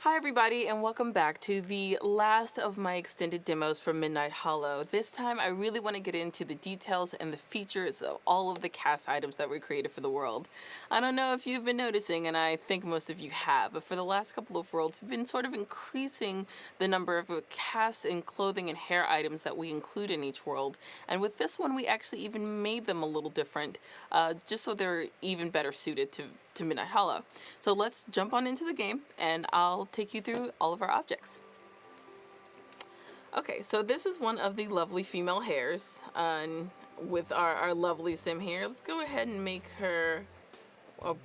Hi everybody and welcome back to the last of my extended demos for Midnight Hollow. This time I really want to get into the details and the features of all of the cast items that were created for the world. I don't know if you've been noticing, and I think most of you have, but for the last couple of worlds we've been sort of increasing the number of cast and clothing and hair items that we include in each world. And with this one we actually even made them a little different, just so they're even better suited to Midnight Hollow. So let's jump on into the game and I'll take you through all of our objects. Okay, so this is one of the lovely female hairs with our lovely sim here. Let's go ahead and make her a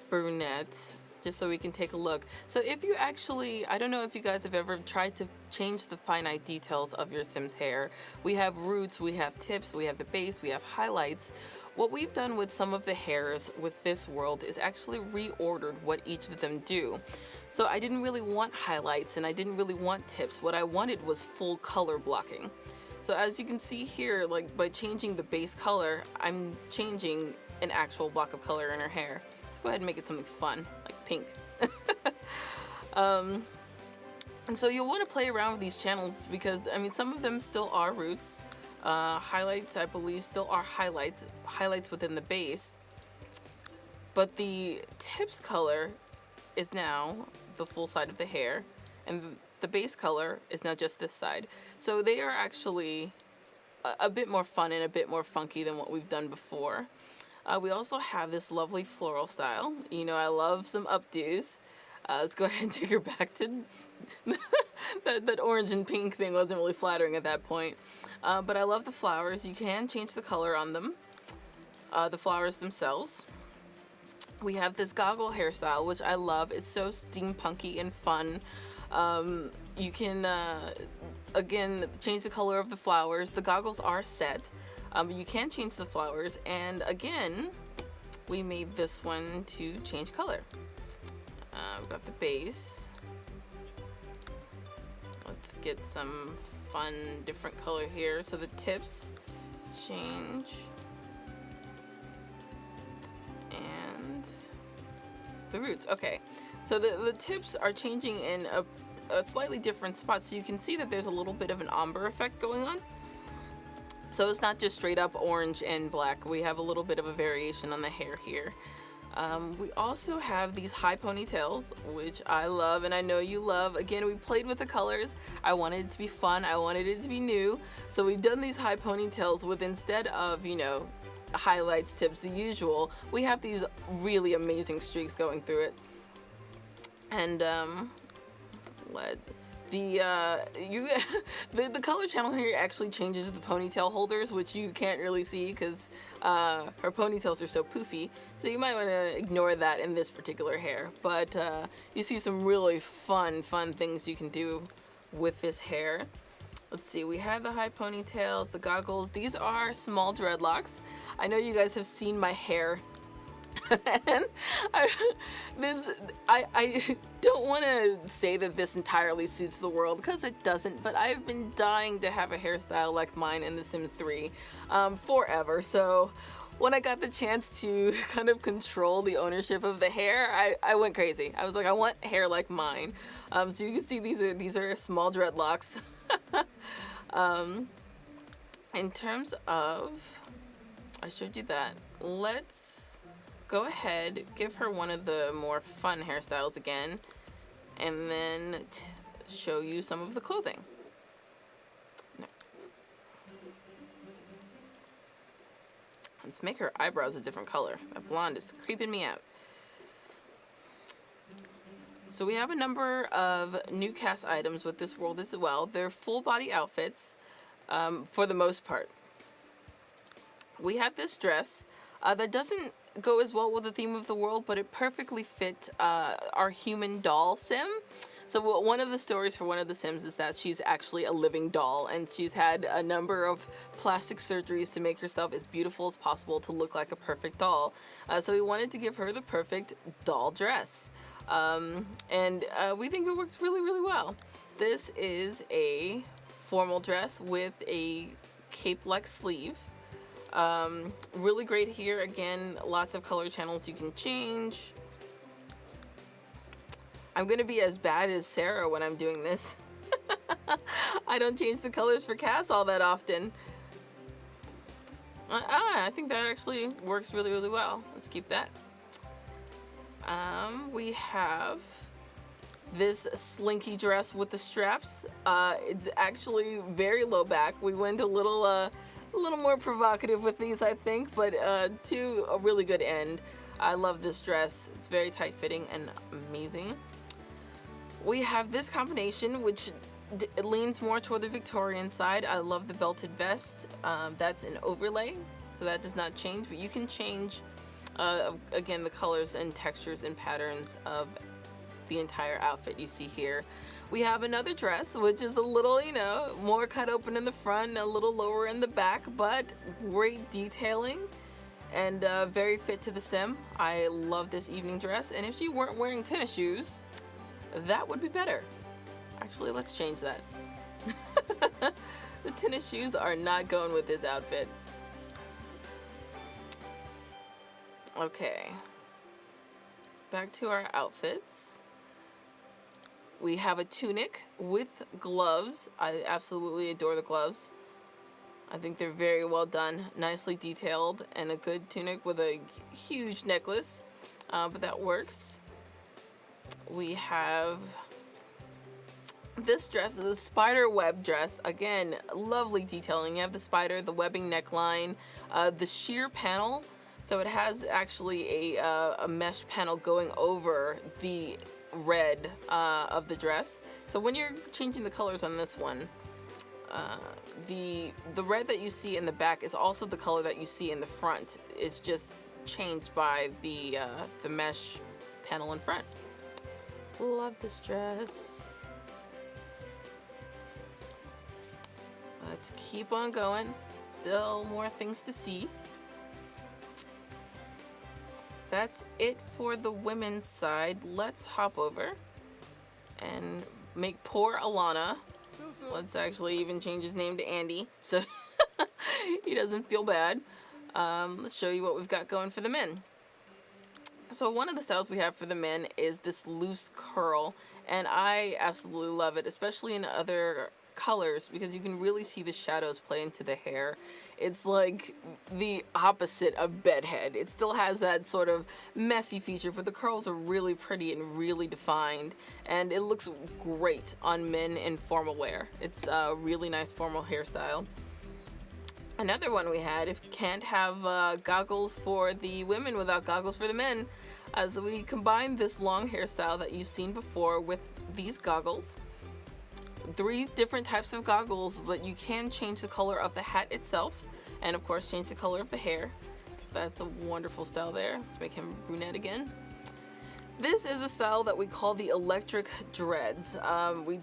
brunette just so we can take a look. So if you actually, I don't know if you guys have ever tried to change the finite details of your sim's hair. We have roots, we have tips, we have the base, we have highlights. What we've done with some of the hairs with this world is actually reordered what each of them do. So I didn't really want highlights and I didn't really want tips. What I wanted was full color blocking. So as you can see here, like by changing the base color, I'm changing an actual block of color in her hair. Let's go ahead and make it something fun, like pink. And so you'll want to play around with these channels because, I mean, some of them still are roots. Highlights, I believe, still are highlights within the base. But the tips color is now the full side of the hair, and the base color is now just this side. So they are actually a bit more fun and a bit more funky than what we've done before. We also have this lovely floral style. You know, I love some updos. Let's go ahead and take her back to that orange and pink thing wasn't really flattering at that point. But I love the flowers. You can change the color on them, the flowers themselves. We have this goggle hairstyle, which I love. It's so steampunky and fun. You can, again, change the color of the flowers. The goggles are set. You can change the flowers, and again, we made this one to change color. We've got the base. Let's get some fun, different color here. So the tips change, and the roots. Okay, so the tips are changing in a slightly different spot, so you can see that there's a little bit of an ombre effect going on. So it's not just straight up orange and black. We have a little bit of a variation on the hair here. We also have these high ponytails, which I love and I know you love. Again, we played with the colors. I wanted it to be fun. I wanted it to be new. So we've done these high ponytails with, instead of, you know, highlights, tips, the usual, we have these really amazing streaks going through it. And the color channel here actually changes the ponytail holders, which you can't really see because her ponytails are so poofy, so you might want to ignore that in this particular hair. But you see some really fun things you can do with this hair. Let's see, we have the high ponytails, the goggles. These are small dreadlocks. I know you guys have seen my hair. And I don't want to say that this entirely suits the world, because it doesn't, but I've been dying to have a hairstyle like mine in The Sims 3 forever. So when I got the chance to kind of control the ownership of the hair, I went crazy. I was like, I want hair like mine. So you can see these are small dreadlocks. In terms of, I showed you that. Let's go ahead, give her one of the more fun hairstyles again, and then show you some of the clothing. No. Let's make her eyebrows a different color. That blonde is creeping me out. So we have a number of new cast items with this world as well. They're full body outfits for the most part. We have this dress that doesn't go as well with the theme of the world, but it perfectly fit our human doll sim. So one of the stories for one of the sims is that she's actually a living doll, and she's had a number of plastic surgeries to make herself as beautiful as possible to look like a perfect doll. So we wanted to give her the perfect doll dress. And we think it works really well. This is a formal dress with a cape-like sleeve. Really great here. Again, lots of color channels you can change. I'm gonna be as bad as Sarah when I'm doing this. I don't change the colors for Cass all that often. I think that actually works really, really well. Let's keep that. We have this slinky dress with the straps. It's actually very low back. We went a little more provocative with these, I think, but to a really good end. I love this dress. It's very tight fitting and amazing. We have this combination, which it leans more toward the Victorian side. I love the belted vest. That's an overlay, so that does not change, but you can change, again, the colors and textures and patterns of the entire outfit you see here. We have another dress, which is a little, more cut open in the front, a little lower in the back, but great detailing and very fit to the sim. I love this evening dress, and if she weren't wearing tennis shoes, that would be better. Actually, let's change that. The tennis shoes are not going with this outfit. Okay. Back to our outfits. We have a tunic with gloves. I absolutely adore the gloves. I think they're very well done, nicely detailed, and a good tunic with a huge necklace, but that works. We have this dress, the spider web dress. Again, lovely detailing. You have the spider, the webbing neckline, the sheer panel. So it has actually a mesh panel going over the red of the dress. So when you're changing the colors on this one, the red that you see in the back is also the color that you see in the front. It's just changed by the mesh panel in front. Love this dress. Let's keep on going. Still more things to see. That's it for the women's side. Let's hop over and make poor Alana. Let's actually even change his name to Andy so he doesn't feel bad. Let's show you what we've got going for the men. So one of the styles we have for the men is this loose curl, and I absolutely love it, especially in other colors, because you can really see the shadows play into the hair. It's like the opposite of bedhead. It still has that sort of messy feature, but the curls are really pretty and really defined, and it looks great on men in formal wear. It's a really nice formal hairstyle. Another one we had, if can't have goggles for the women without goggles for the men, so we combined this long hairstyle that you've seen before with these goggles. 3 different types of goggles, but you can change the color of the hat itself, and of course change the color of the hair. That's a wonderful style there. Let's make him brunette again. This is a style that we call the electric dreads. We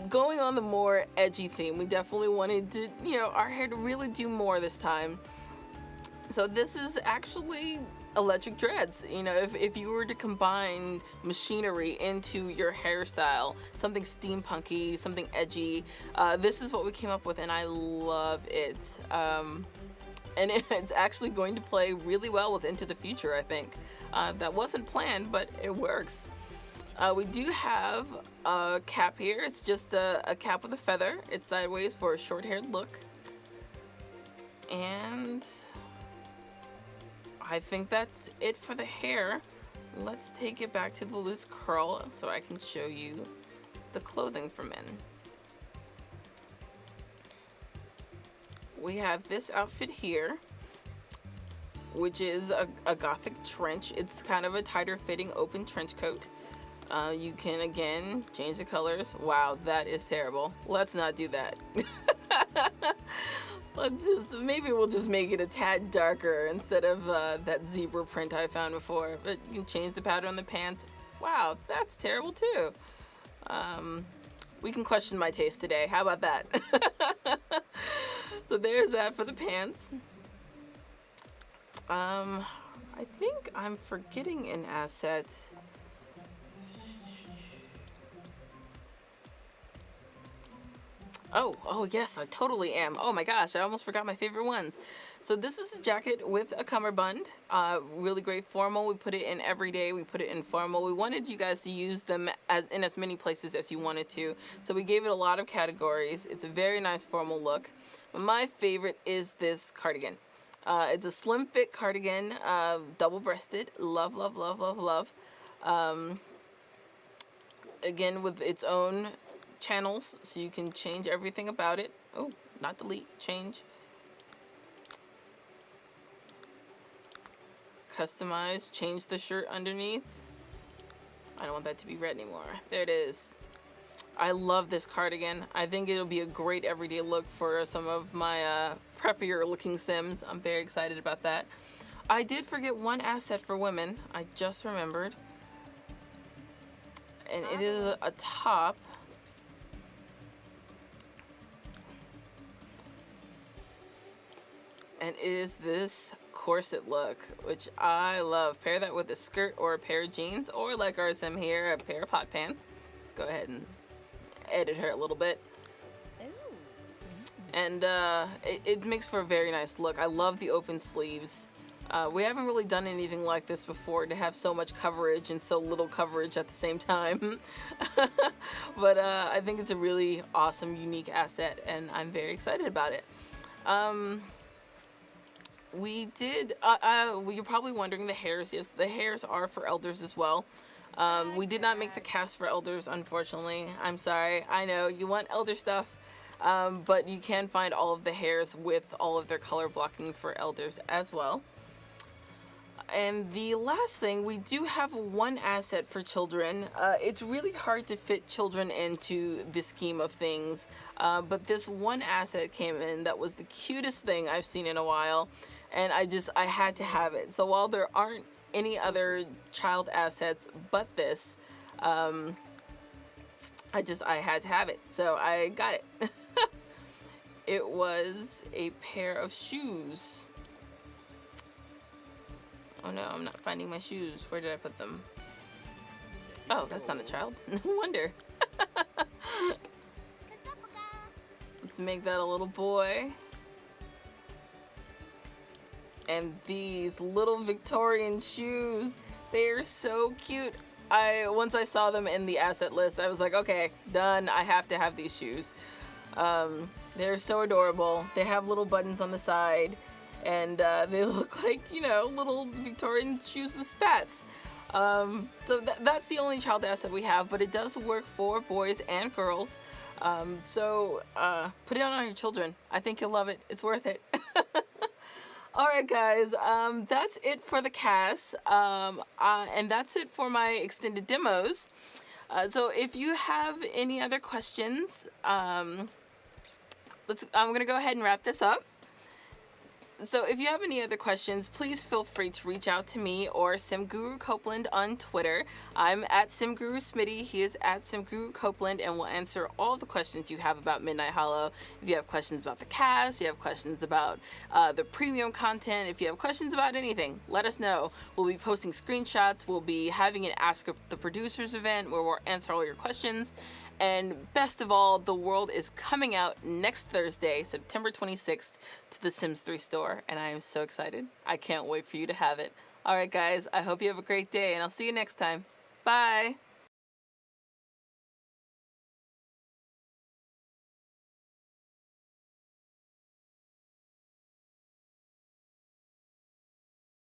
going on the more edgy theme, we definitely wanted to, our hair to really do more this time. So this is actually electric dreads. If you were to combine machinery into your hairstyle, something steampunky, something edgy, this is what we came up with, and I love it. And it's actually going to play really well with Into the Future, I think. That wasn't planned, but it works. We do have a cap here. It's just a cap with a feather. It's sideways for a short-haired look. And I think that's it for the hair. Let's take it back to the loose curl so I can show you the clothing for men. We have this outfit here, which is a gothic trench. It's kind of a tighter fitting open trench coat. You can again change the colors. Wow, that is terrible. Let's not do that. Maybe we'll just make it a tad darker instead of that zebra print I found before. But you can change the pattern on the pants. Wow, that's terrible too. We can question my taste today. How about that? So there's that for the pants. I think I'm forgetting an asset. Oh yes, I totally am. Oh my gosh, I almost forgot my favorite ones. So this is a jacket with a cummerbund. Really great formal. We put it in everyday. We put it in formal. We wanted you guys to use them in as many places as you wanted to. So we gave it a lot of categories. It's a very nice formal look. But my favorite is this cardigan. It's a slim fit cardigan, double breasted. Love, love, love, love, love. Again, with its own channels, so you can change everything about it. Oh, not delete, change. Customize, change the shirt underneath. I don't want that to be red anymore. There it is. I love this cardigan. I think it'll be a great everyday look for some of my preppier looking Sims. I'm very excited about that. I did forget one asset for women. I just remembered. And it is a top. And it is this corset look, which I love. Pair that with a skirt or a pair of jeans, or like our Sim here, a pair of hot pants. Let's go ahead and edit her a little bit. And it makes for a very nice look. I love the open sleeves. We haven't really done anything like this before, to have so much coverage and so little coverage at the same time. But I think it's a really awesome, unique asset, and I'm very excited about it. We did, you're probably wondering the hairs. Yes, the hairs are for elders as well. We did not make the cast for elders, unfortunately. I'm sorry. I know you want elder stuff, but you can find all of the hairs with all of their color blocking for elders as well. And the last thing, we do have one asset for children. It's really hard to fit children into the scheme of things, but this one asset came in that was the cutest thing I've seen in a while, and I had to have it. So while there aren't any other child assets but this, I had to have it, so I got it. It was a pair of shoes. Oh no, I'm not finding my shoes. Where did I put them? Oh, that's not a child. No wonder. Let's make that a little boy. And these little Victorian shoes, they are so cute. Once I saw them in the asset list, I was like, okay, done. I have to have these shoes. They're so adorable. They have little buttons on the side. And they look like, little Victorian shoes with spats. So that's the only child asset we have, but it does work for boys and girls. So put it on your children. I think you'll love it. It's worth it. Alright guys, that's it for the cast. And that's it for my extended demos. So if you have any other questions, I'm going to go ahead and wrap this up. So if you have any other questions, please feel free to reach out to me or SimGuru Copeland on Twitter. I'm at SimGuru Smitty. He is at SimGuru Copeland, and we'll answer all the questions you have about Midnight Hollow. If you have questions about the cast, you have questions about the premium content, if you have questions about anything, let us know. We'll be posting screenshots. We'll be having an Ask the Producers event where we'll answer all your questions. And best of all, The World is coming out next Thursday, September 26th, to the Sims 3 store, and I am so excited. I can't wait for you to have it. All right, guys, I hope you have a great day, and I'll see you next time. Bye!